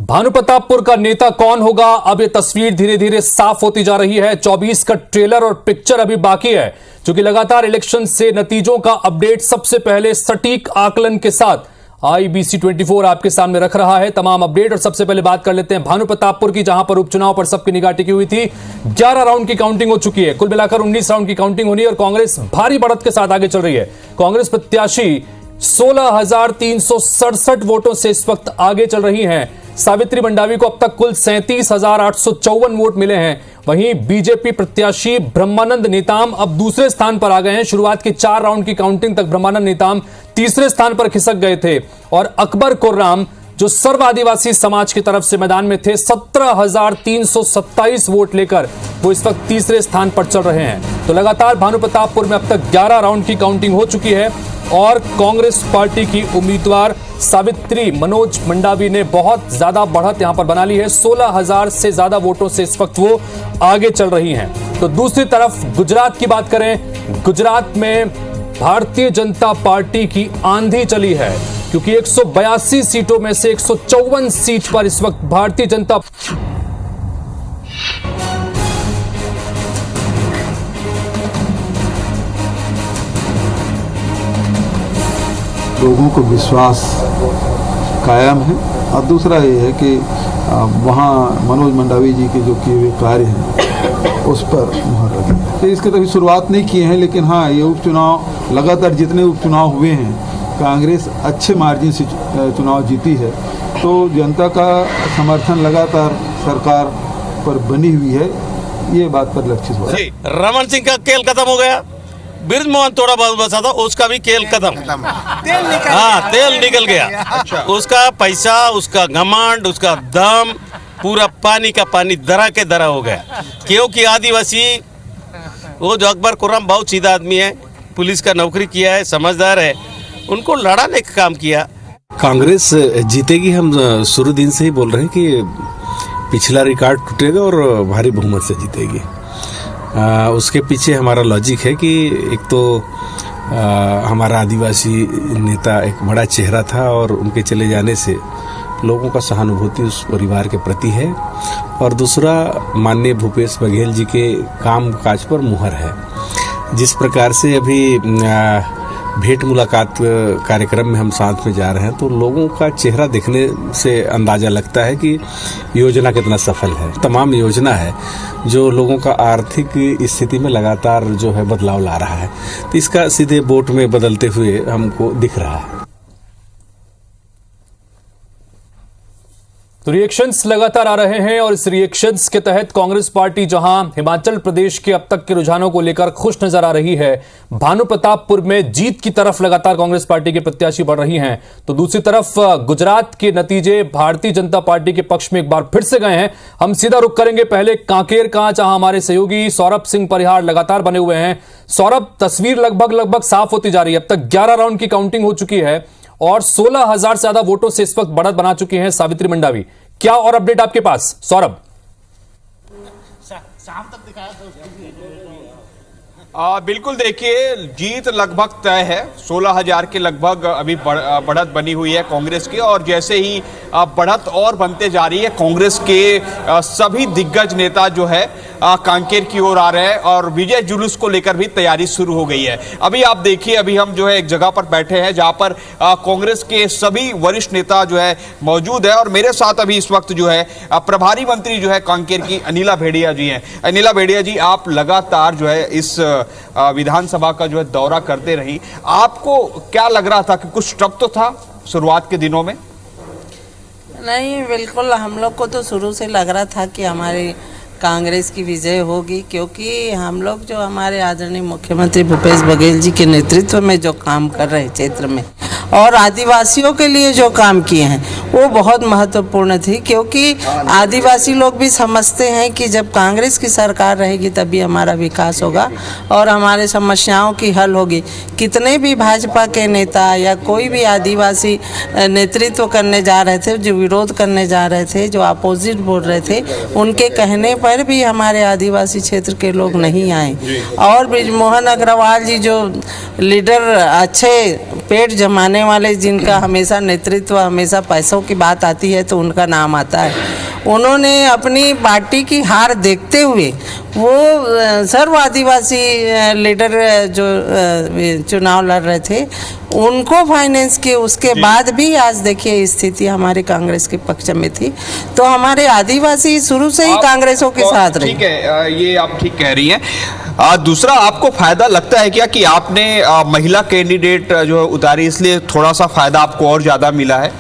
भानुप्रतापपुर का नेता कौन होगा, अब ये तस्वीर धीरे धीरे साफ होती जा रही है। 24 का ट्रेलर और पिक्चर अभी बाकी है, क्योंकि लगातार इलेक्शन से नतीजों का अपडेट सबसे पहले सटीक आकलन के साथ IBC 24 आपके सामने रख रहा है तमाम अपडेट। और सबसे पहले बात कर लेते हैं भानुप्रतापपुर की, जहां पर उपचुनाव पर सबकी निगाह टिकी हुई थड़ी 11 राउंड की काउंटिंग हो चुकी है। कुल मिलाकर 19 राउंड की काउंटिंग होनी है और कांग्रेस भारी बढ़त के साथ आगे चल रही है। कांग्रेस प्रत्याशी 16,367 वोटों से इस वक्त आगे चल रही हैं। सावित्री मंडावी को अब तक कुल 37,854 वोट मिले हैं। वहीं बीजेपी प्रत्याशी ब्रह्मानंद नेताम अब दूसरे स्थान पर आ गए हैं। शुरुआत की 4 राउंड की काउंटिंग तक ब्रह्मानंद नेताम तीसरे स्थान पर खिसक गए थे और अकबर कुर्राम जो सर्व आदिवासी समाज की तरफ से मैदान में थे 17,327 वोट लेकर वो इस वक्त तीसरे स्थान पर चल रहे हैं। तो लगातार भानुप्रतापपुर में अब तक 11 राउंड की काउंटिंग हो चुकी है और कांग्रेस पार्टी की उम्मीदवार सावित्री मनोज मंडावी ने बहुत ज्यादा बढ़त यहां पर बना ली है। 16,000 से ज्यादा वोटों से इस वक्त वो आगे चल रही हैं। तो दूसरी तरफ गुजरात की बात करें, गुजरात में भारतीय जनता पार्टी की आंधी चली है, क्योंकि 182 सीटों में से 154 सीट पर इस वक्त भारतीय जनता लोगों को विश्वास कायम है। और दूसरा ये है कि वहाँ मनोज मंडावी जी के जो किए हुए कार्य हैं उस पर मुहर लगी है। तो इसके तभी शुरुआत नहीं किए हैं, लेकिन हाँ, ये उपचुनाव लगातार जितने उपचुनाव हुए हैं कांग्रेस अच्छे मार्जिन से चुनाव जीती है। तो जनता का समर्थन लगातार सरकार पर बनी हुई है, ये बात पर लक्षित हुआ है। रमन सिंह का खेल खत्म हो गया, बृजमोहन थोड़ा बहुत बचा था, उसका भी खेल खत्म। तेल निकल गया। उसका पैसा, उसका घमंड, उसका दम पूरा पानी का पानी दरा के दरा हो गया। क्योंकि आदिवासी वो जो अकबर कुर्राम बहुत सीधा आदमी है, पुलिस का नौकरी किया है, समझदार है, उनको लड़ाने का काम किया। कांग्रेस जीतेगी, हम शुरू दिन से ही बोल रहे हैं कि पिछला रिकॉर्ड टूटेगा और भारी बहुमत से जीतेगी। उसके पीछे हमारा लॉजिक है कि एक तो हमारा आदिवासी नेता एक बड़ा चेहरा था और उनके चले जाने से लोगों का सहानुभूति उस परिवार के प्रति है, और दूसरा माननीय भूपेश बघेल जी के काम काज पर मुहर है। जिस प्रकार से अभी भेंट मुलाकात कार्यक्रम में हम साथ में जा रहे हैं, तो लोगों का चेहरा देखने से अंदाजा लगता है कि योजना कितना सफल है। तमाम योजना है जो लोगों का आर्थिक स्थिति में लगातार जो है बदलाव ला रहा है, तो इसका सीधे वोट में बदलते हुए हमको दिख रहा है। तो रिएक्शंस लगातार आ रहे हैं और इस रिएक्शंस के तहत कांग्रेस पार्टी जहां हिमाचल प्रदेश के अब तक के रुझानों को लेकर खुश नजर आ रही है, भानुप्रतापपुर में जीत की तरफ लगातार कांग्रेस पार्टी के प्रत्याशी बढ़ रही हैं, तो दूसरी तरफ गुजरात के नतीजे भारतीय जनता पार्टी के पक्ष में एक बार फिर से गए हैं। हम सीधा रुख करेंगे पहले कांकेर का, जहां हमारे सहयोगी सौरभ सिंह परिहार लगातार बने हुए हैं। सौरभ, तस्वीर लगभग साफ होती जा रही है। अब तक 11 राउंड की काउंटिंग हो चुकी है और 16,000 से ज्यादा वोटों से इस वक्त बढ़त बना चुकी हैं सावित्री मंडावी। क्या और अपडेट आपके पास, सौरभ? शाम तक दिखाया बिल्कुल, देखिए जीत लगभग तय है। 16,000 के लगभग अभी बढ़त बनी हुई है कांग्रेस की, और जैसे ही बढ़त और बनते जा रही है, कांग्रेस के सभी दिग्गज नेता जो है कांकेर की ओर आ रहे हैं और विजय जुलूस को लेकर भी तैयारी शुरू हो गई है। अभी आप देखिए, अभी हम जो है एक जगह पर बैठे हैं जहां पर कांग्रेस के सभी वरिष्ठ नेता जो है मौजूद है, और मेरे साथ अभी इस वक्त जो है प्रभारी मंत्री जो है कांकेर की अनिला भेड़िया जी हैं। अनिला भेड़िया जी, आप लगातार जो है इस विधानसभा का जो है दौरा करते रही, आपको क्या लग रहा था कि कुछ टफ तो था शुरुआत के दिनों में? नहीं, बिल्कुल हम लोग को तो शुरू से लग रहा था कि हमारी कांग्रेस की विजय होगी, क्योंकि हम लोग जो हमारे आदरणीय मुख्यमंत्री भूपेश बघेल जी के नेतृत्व में जो काम कर रहे क्षेत्र में और आदिवासियों के लिए जो काम किए हैं वो बहुत महत्वपूर्ण थी, क्योंकि आदिवासी लोग भी समझते हैं कि जब कांग्रेस की सरकार रहेगी तभी हमारा विकास होगा और हमारे समस्याओं की हल होगी। कितने भी भाजपा के नेता या कोई भी आदिवासी नेतृत्व करने जा रहे थे, जो विरोध करने जा रहे थे, जो अपोजिट बोल रहे थे, उनके कहने पर भी हमारे आदिवासी क्षेत्र के लोग नहीं आए। और बृजमोहन अग्रवाल जी जो लीडर अच्छे पेट जमाने वाले जिनका हमेशा नेतृत्व, हमेशा पैसों की बात आती है तो उनका नाम आता है। उन्होंने अपनी पार्टी की हार देखते हुए वो सर्व आदिवासी लीडर जो चुनाव लड़ रहे थे उनको फाइनेंस किए, उसके बाद भी आज देखिए स्थिति हमारे कांग्रेस के पक्ष में थी। तो हमारे आदिवासी शुरू से ही कांग्रेसों के साथ रहे। ठीक है, ये आप ठीक कह रही हैं। दूसरा, आपको फायदा लगता है क्या कि आपने महिला कैंडिडेट जो उतारी, इसलिए थोड़ा सा फायदा आपको और ज्यादा मिला है?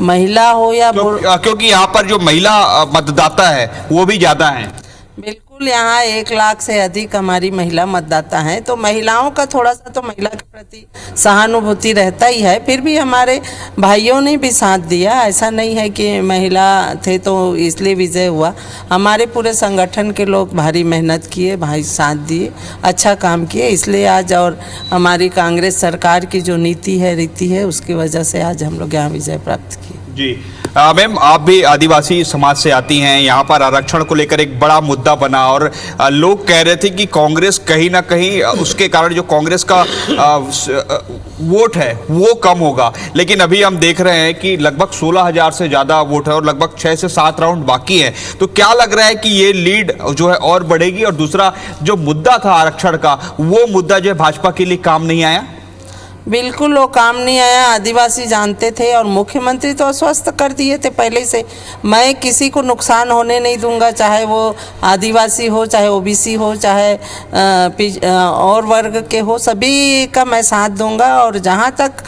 महिला हो या क्योंकि यहाँ पर जो महिला मतदाता है वो भी ज्यादा है। बिल्कुल, यहाँ 1 लाख से अधिक हमारी महिला मतदाता हैं, तो महिलाओं का थोड़ा सा तो महिला के प्रति सहानुभूति रहता ही है। फिर भी हमारे भाइयों ने भी साथ दिया, ऐसा नहीं है कि महिला थे तो इसलिए विजय हुआ। हमारे पूरे संगठन के लोग भारी मेहनत किए, भाई साथ दिए, अच्छा काम किए, इसलिए आज और हमारी कांग्रेस सरकार की जो नीति है, रीति है, उसकी वजह से आज हम लोग यहाँ विजय प्राप्त किए। जी मैम, आप भी आदिवासी समाज से आती हैं। यहाँ पर आरक्षण को लेकर एक बड़ा मुद्दा बना और लोग कह रहे थे कि कांग्रेस कहीं ना कहीं उसके कारण जो कांग्रेस का वोट है वो कम होगा, लेकिन अभी हम देख रहे हैं कि लगभग 16,000 से ज़्यादा वोट है और लगभग 6 से 7 राउंड बाकी है। तो क्या लग रहा है कि ये लीड जो है और बढ़ेगी? और दूसरा जो मुद्दा था आरक्षण का, वो मुद्दा जो है भाजपा के लिए काम नहीं आया? बिल्कुल वो काम नहीं आया, आदिवासी जानते थे और मुख्यमंत्री तो आश्वस्त कर दिए थे पहले से, मैं किसी को नुकसान होने नहीं दूंगा, चाहे वो आदिवासी हो, चाहे ओबीसी हो, चाहे और वर्ग के हो, सभी का मैं साथ दूंगा। और जहाँ तक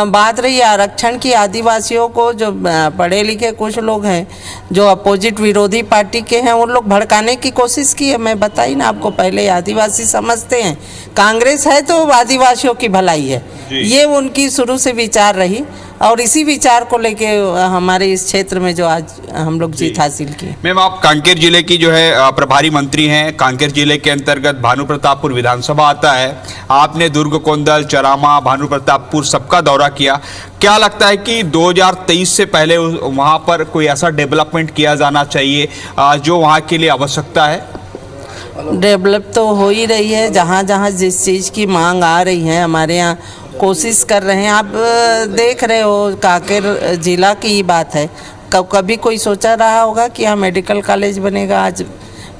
बात रही आरक्षण की, आदिवासियों को जो पढ़े लिखे कुछ लोग हैं जो अपोजिट विरोधी पार्टी के हैं, उन लोग भड़काने की कोशिश की है। मैं बताई ना आपको, पहले आदिवासी समझते हैं कांग्रेस है तो आदिवासियों की भलाई है, ये उनकी शुरू से विचार रही और इसी विचार को लेके हमारे इस क्षेत्र में जो आज हम लोग जीत हासिल की। मैम, आप कांकेर जिले की जो है प्रभारी मंत्री हैं। कांकेर जिले के अंतर्गत भानु प्रतापपुर विधानसभा आता है। आपने दुर्ग, कोंदल, चरामा, भानु प्रतापपुर सबका दौरा किया। क्या लगता है कि 2023 से पहले वहाँ पर कोई ऐसा डेवलपमेंट किया जाना चाहिए जो वहाँ के लिए आवश्यकता है? डेवलप तो हो ही रही है, जहाँ जहाँ जिस चीज़ की मांग आ रही है हमारे यहाँ कोशिश कर रहे हैं। आप देख रहे हो कांकेर जिला की ही बात है, कभी कोई सोचा रहा होगा कि यहाँ मेडिकल कॉलेज बनेगा? आज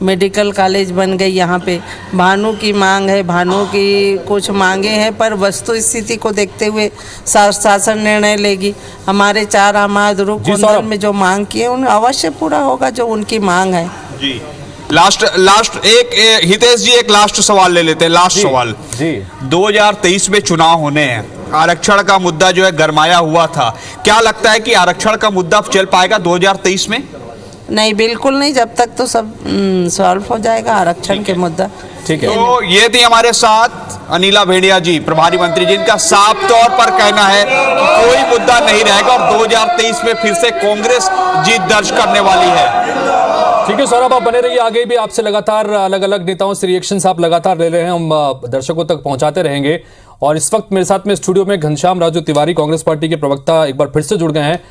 मेडिकल कॉलेज बन गई। यहाँ पे भानु की मांग है, भानु की कुछ मांगे हैं, पर वस्तु स्थिति को देखते हुए शासन निर्णय लेगी। हमारे 4 आमाद रूप में जो मांग की है उन अवश्य पूरा होगा जो उनकी मांग है। जी, लास्ट एक हितेश जी, एक लास्ट सवाल ले लेते हैं। लास्ट सवाल जी, 2023 में चुनाव होने हैं, आरक्षण का मुद्दा जो है गरमाया हुआ था। क्या लगता है कि आरक्षण का मुद्दा चल पाएगा 2023 में? नहीं, बिल्कुल नहीं, जब तक तो सब सॉल्व हो जाएगा आरक्षण के मुद्दा। ठीक है। तो ये थी हमारे साथ अनिला भेड़िया जी, प्रभारी मंत्री, जिनका साफ तौर पर कहना है कि कोई मुद्दा नहीं रहेगा और 2023 में फिर से कांग्रेस जीत दर्ज करने वाली है। ठीक है सौरभ, आप बने रहिए, आगे भी आपसे लगातार अलग अलग नेताओं से रिएक्शंस आप लगातार ले रहे हैं, हम दर्शकों तक पहुंचाते रहेंगे। और इस वक्त मेरे साथ में स्टूडियो में घनश्याम राजू तिवारी, कांग्रेस पार्टी के प्रवक्ता, एक बार फिर से जुड़ गए हैं।